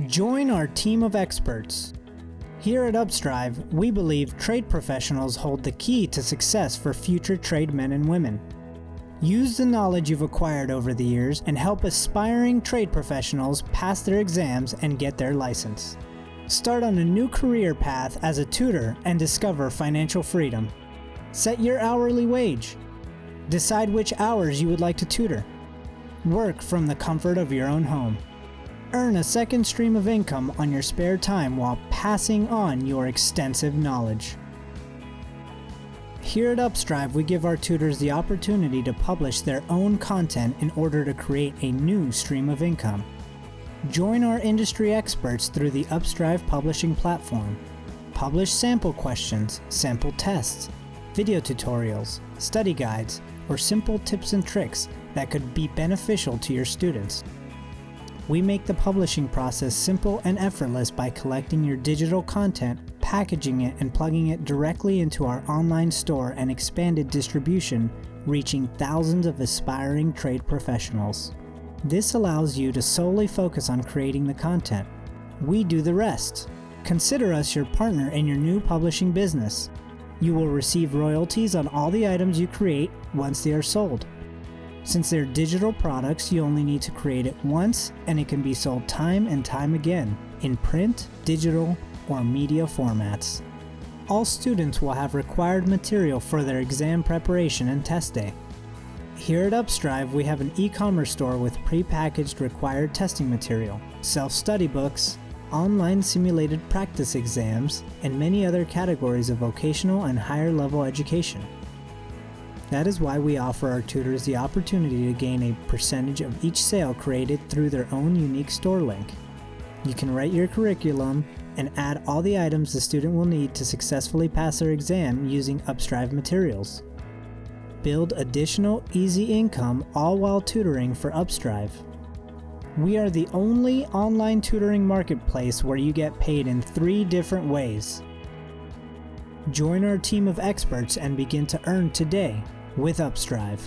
Join our team of experts. Here at Upstryve, we believe trade professionals hold the key to success for future trade men and women. Use the knowledge you've acquired over the years and help aspiring trade professionals pass their exams and get their license. Start on a new career path as a tutor and discover financial freedom. Set your hourly wage. Decide which hours you would like to tutor. Work from the comfort of your own home. Earn a second stream of income on your spare time while passing on your extensive knowledge. Here at Upstryve, we give our tutors the opportunity to publish their own content in order to create a new stream of income. Join our industry experts through the Upstryve publishing platform. Publish sample questions, sample tests, video tutorials, study guides, or simple tips and tricks that could be beneficial to your students. We make the publishing process simple and effortless by collecting your digital content, packaging it, and plugging it directly into our online store and expanded distribution, reaching thousands of aspiring trade professionals. This allows you to solely focus on creating the content. We do the rest. Consider us your partner in your new publishing business. You will receive royalties on all the items you create once they are sold. Since they're digital products, you only need to create it once, and it can be sold time and time again in print, digital, or media formats. All students will have required material for their exam preparation and test day. Here at Upstryve, we have an e-commerce store with pre-packaged required testing material, self-study books, online simulated practice exams, and many other categories of vocational and higher level education. That is why we offer our tutors the opportunity to gain a percentage of each sale created through their own unique store link. You can write your curriculum and add all the items the student will need to successfully pass their exam using Upstryve materials. Build additional easy income all while tutoring for Upstryve. We are the only online tutoring marketplace where you get paid in 3 different ways. Join our team of experts and begin to earn today with Upstryve.